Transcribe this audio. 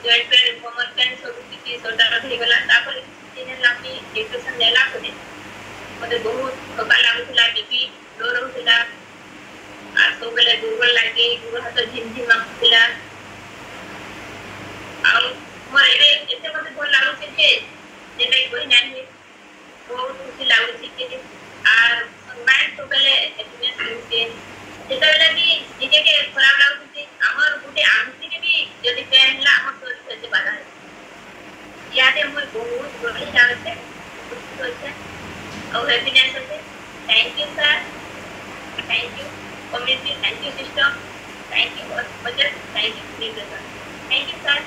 joint pain common pen सब किसी सोटा रही गला तापर दिन लामी डिप्रेशन नेला कोने मते बहुत थका लागुला बीपी लो रहउला आ सब बेले दुर्बल लागे गुड़ हाथ झिमझिम आउला आ मोर एते मते भल लागुचे जे जेनै कोइ नाही बहुत खुशी लागुचे के आर माइंड तो बेले हैप्पीनेस होचे जेता बेले भी निजे के खराब लागुचे हमर गुटे आंती के भी यदि पेन ला हमर शरीर से बाधा है यादे मोर बहुत बड़ी लागुचे खुशी होचे और हैप्पीनेस होचे thank you sir thank you community thank you system thank you budget thank you thank you sir